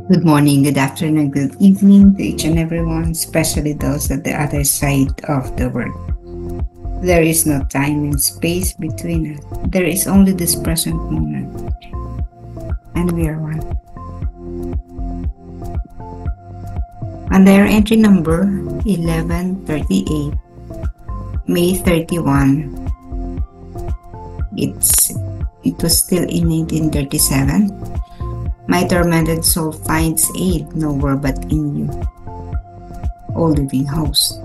Good morning, good afternoon, good evening to each and everyone, especially those at the other side of the world. There is no time and space between us. There is only this present moment, and we are one. Under entry number 1138, May 31, it was still in 1937. My tormented soul finds aid nowhere but in you, O living host.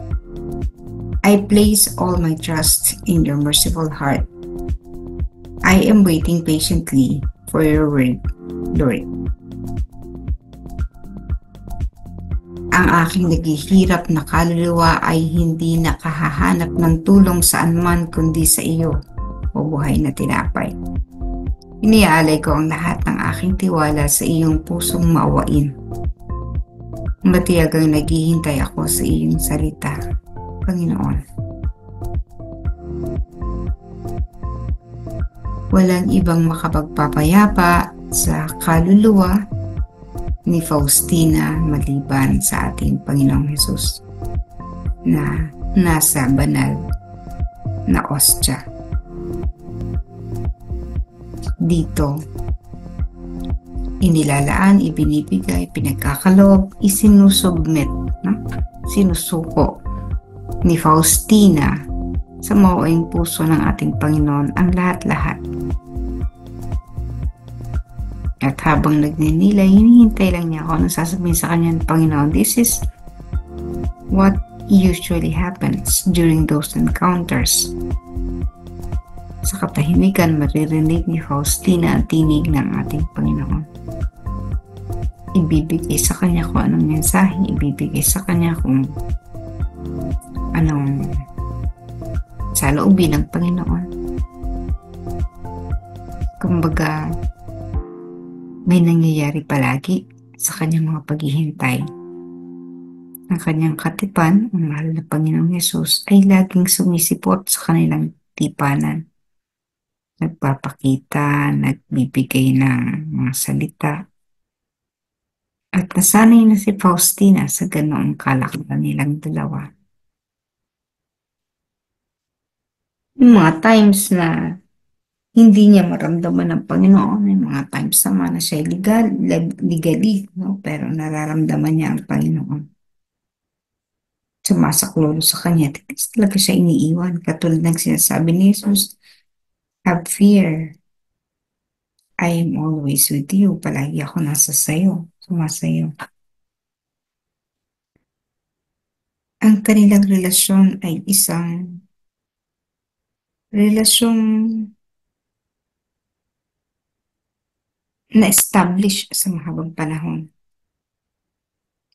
I place all my trust in your merciful heart. I am waiting patiently for your word, Lord. Ang aking naghihirap na kaluluwa ay hindi nakahahanap ng tulong saan man kundi sa iyo, o buhay na tinapay. Iniaalay ko ang lahat ng aking tiwala sa iyong pusong maawain. Matiyagang naghihintay ako sa iyong salita, Panginoon. Walang ibang makapagpapayapa sa kaluluwa ni Faustina maliban sa ating Panginoong Hesus na nasa banal na ostya. Dito, inilalaan, ibinibigay, pinagkakaloob, isinusubmit, sinusuko ni Faustina sa mauing puso ng ating Panginoon ang lahat-lahat. At habang nagninilay, hinihintay lang niya ako nang sasabihin sa kanya ng Panginoon, this is what usually happens during those encounters. Sa katahimikan, maririnig ni Faustina ang tinig ng ating Panginoon. Ibibigay sa kanya kung anong mensahe, ibibigay sa kanya kung anong saloobin ng Panginoon. Kumbaga, may nangyayari palagi sa kanyang mga paghihintay. Ang kanyang katipan, ang mahal na Panginoong Hesus, ay laging sumisipot sa kanilang tipanan. Nagpapakita, nagbibigay ng mga salita. At nasanay na si Faustina sa ganoong kalakalan nilang dalawa. Yung mga times na hindi niya maramdaman ng Panginoon, may mga times naman na siya legally, no? Pero nararamdaman niya ang Panginoon. Sumasaklolo sa kanya, talaga siya iniiwan. Katulad ng sinasabi ni Jesus, have fear. I am always with you. Palagi ako nasa sayo, sumasayo. Ang kanilang relasyon ay isang relasyong na-establish sa mahabang panahon.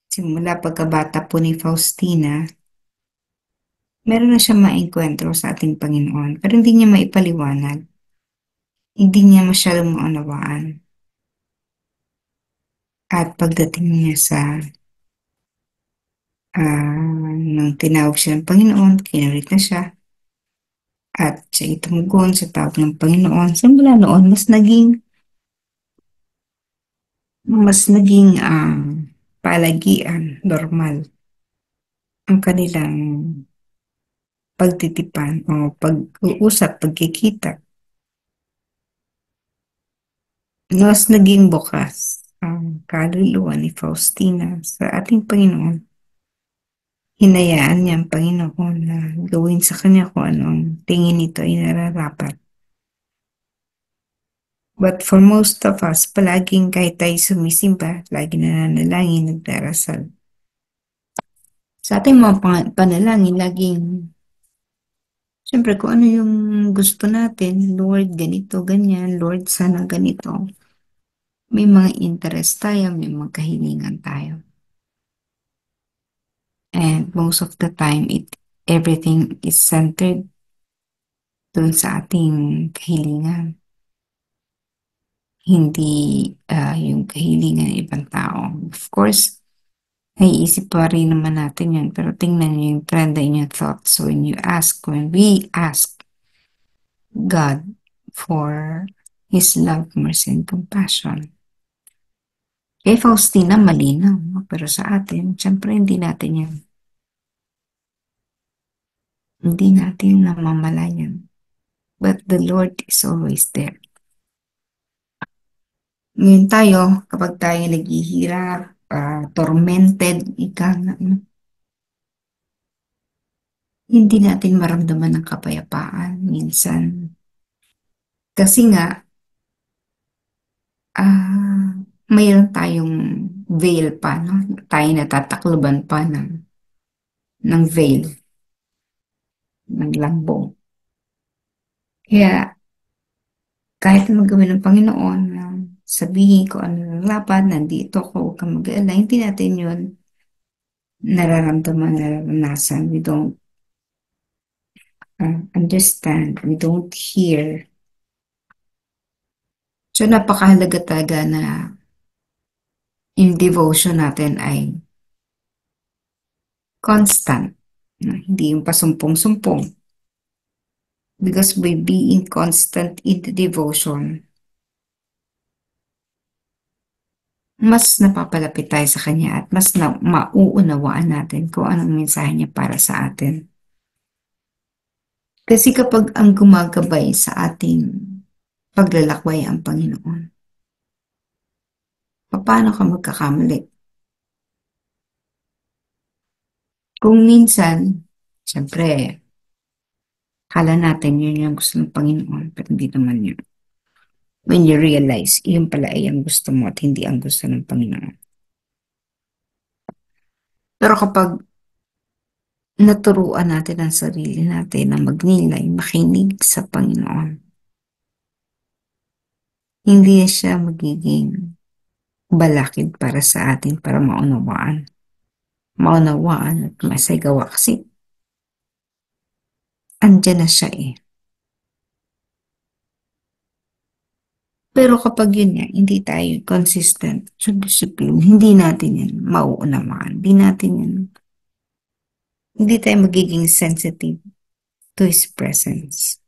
Simula pagkabata po ni Faustina, meron na siya maengkwentro sa ating Panginoon, pero hindi niya maipaliwanag. Hindi niya masyadong maunawaan. At pagdating niya sa nang tinawag siya ng Panginoon, kinulit na siya. At siya tumugon sa tawag ng Panginoon. Simula noon, mas naging palagian, normal ang kanilang pagtitipan o pag-uusap, pagkikita. Mas naging bukas ang kaluluwa ni Faustina sa ating Panginoon. Hinayaan niya ang Panginoon na gawin sa kanya kung anong tingin nito ay nararapat. But for most of us, palaging kahit tayo sumisimba, lagi nananalangin, nagdarasal. Sa ating mga panalangin, laging, siyempre kung ano yung gusto natin, Lord, ganito, ganyan, Lord, sana ganito. May mga interest tayo, may mga kahilingan tayo. And most of the time, everything is centered dun sa ating kahilingan. Hindi yung kahilingan ng ibang tao. Of course, naiisip pa rin naman natin yan, pero tingnan nyo yung trend in your thoughts. So when we ask God for His love, mercy, and compassion, Kay Faustina, malinaw, no? Pero sa atin, syempre hindi natin yan. Hindi natin namamalayan. But the Lord is always there. Ngayon tayo, kapag tayo naghihirap, tormented, ika nga, no? Hindi natin maramdaman ng kapayapaan minsan. Kasi nga, ah, mayroon tayong veil pa, no? Tayo natatakloban pa ng veil, ng lambong. Kaya, kahit anong gawin ng Panginoon, na sabihin ko ano ng laban, nandito ako, huwag kang mag-alala, hindi natin yun nararamdaman, nararanasan. We don't understand, we don't hear. So, napakahalaga talaga na yung devotion natin ay constant, no? Hindi yung pasumpong-sumpong. Because by being constant in the devotion, mas napapalapit tayo sa Kanya at mas mauunawaan natin kung anong mensahe niya para sa atin. Kasi kapag ang gumagabay sa ating paglalakbay ang Panginoon, paano ka magkakamali? Kung minsan, siyempre, kala natin yun yung gusto ng Panginoon, pero hindi naman yun. When you realize, yun pala ay ang gusto mo at hindi ang gusto ng Panginoon. Pero kapag naturuan natin ang sarili natin na magnilay, makinig sa Panginoon, hindi siya magiging balakid para sa atin para maunawaan. Maunawaan at masagawa kasi andyan na siya eh. Pero kapag yun nga, hindi tayo consistent sa discipline, hindi natin yan mauunawaan. Hindi tayo magiging sensitive to His presence.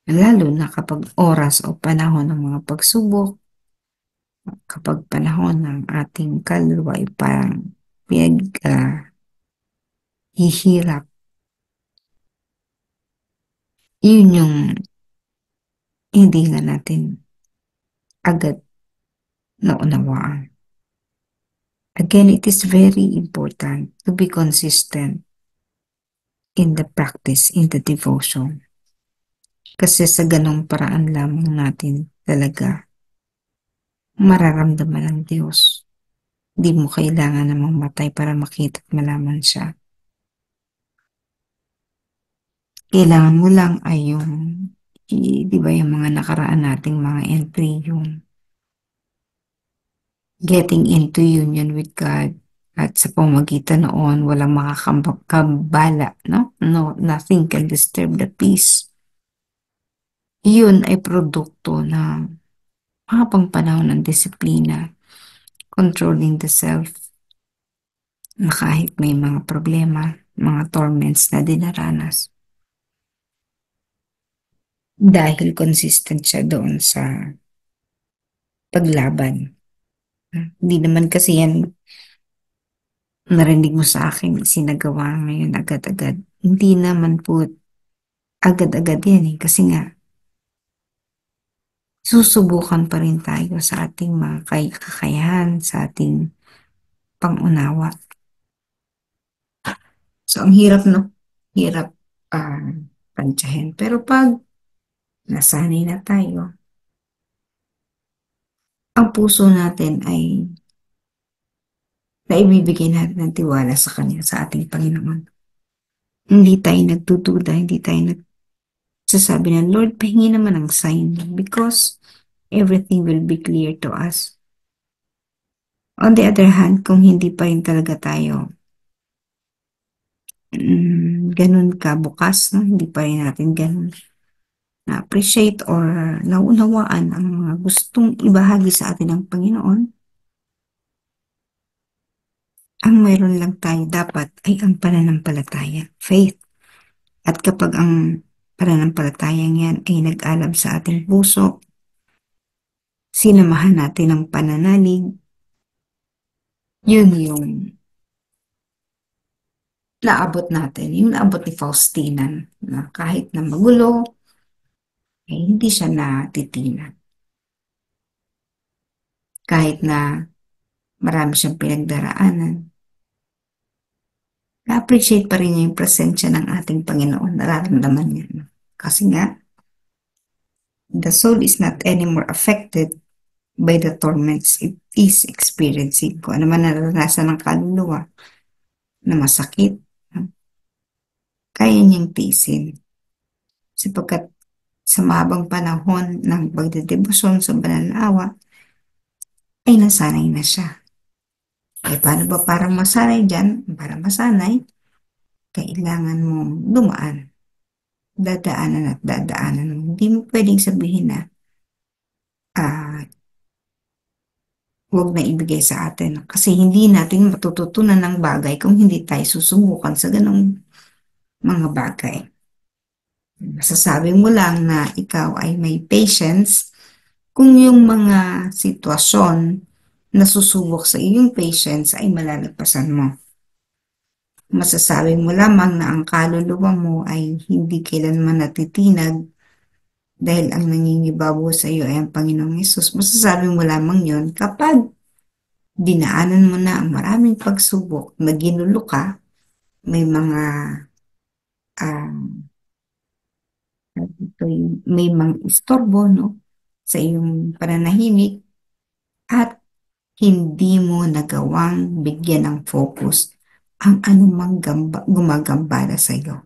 Lalo na kapag oras o panahon ng mga pagsubok, kapag panahon ng ating kaluluwa ay parang hihirap. Yun yung hindi nga natin agad naunawaan. Again, it is very important to be consistent in the practice, in the devotion. Kasi sa ganong paraan lamang natin talaga mararamdaman ng Diyos. Di mo kailangan na mamatay para makita at malaman siya. Kailangan mo lang ay yung, di ba yung mga nakaraan nating mga entry, yung getting into union with God. At sa pamagitan noon, walang makakabala, no? No, nothing can disturb the peace. Yun ay produkto ng habang panahon ng disiplina, controlling the self, na kahit may mga problema, mga torments na dinaranas. Dahil consistent siya doon sa paglaban. Hindi naman kasi yan narinig mo sa akin, sinagawa ngayon agad-agad. Hindi naman po agad-agad yan eh. Kasi nga, susubukan pa rin tayo sa ating mga kakayahan, sa ating pangunawa. So, ang hirap, no? Hirap tansyahin. Pero pag nasanay na tayo, ang puso natin ay naibibigay natin ng tiwala sa Kanya, sa ating Panginoon. Hindi tayo nagtutuda, hindi tayo nagsasabi na, Lord, pahingi naman ang sign because everything will be clear to us. On the other hand, kung hindi pa rin talaga tayo ganun ka bukas, no? Hindi pa rin natin ganun na-appreciate or naunawaan ang mga gustong ibahagi sa atin ng Panginoon, ang mayroon lang tayo dapat ay ang pananampalataya, faith. At kapag ang pananampalatayang yan ay nag-alab sa ating puso, sinamahan natin ng pananalig, yun yung naabot natin, yung naabot ni Faustina na kahit na magulo, eh, hindi siya natitinag. Kahit na marami siyang pinagdaraanan, na-appreciate pa rin niya yung presensya ng ating Panginoon, nararamdaman niya. No? Kasi nga, the soul is not anymore affected by the torments it is experiencing. Kung ano man naranasan ng kaluluwa na masakit, no? Kaya niyang tiisin. Sapagkat sa mahabang panahon ng pagdedebosyon sa banal na awa, ay nasanay na siya. Eh, paano ba parang masanay dyan? Para masanay, kailangan mong dumaan. Dadaanan at dadaanan mo. Hindi mo pwedeng sabihin na, ah, huwag na ibigay sa atin. Kasi hindi natin matututunan ng bagay kung hindi tayo susubukan sa ganong mga bagay. Masasabi mo lang na ikaw ay may patience kung yung mga sitwasyon na susubok sa iyong patience ay malalagpasan mo. Masasabi mo lamang na ang kaluluwa mo ay hindi kailanman natitinag dahil ang nangingibabaw sa iyo ay ang Panginoong Hesus. Masasabi mo lamang yon kapag dinaanan mo na ang maraming pagsubok na ginulo ka, may mga may mga istorbo, no, sa iyong pananahimik at hindi mo nagawang bigyan ng focus ang anumang gumagambala sa iyo.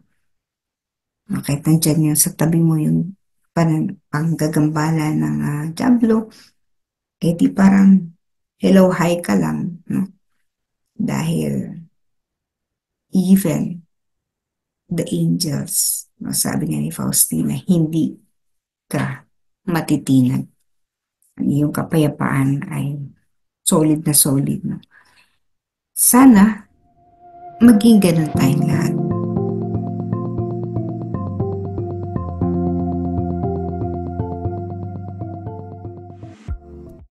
No, kahit nandyan yung sa tabi mo yung panggagambala ng Diablo, eh di parang hello, hi ka lang, no? Dahil even the angels, no, sabi nga ni Faustina, hindi ka matitinag. Ang iyong kapayapaan ay solid na solid. No? Sana maging ganun tayong lahat.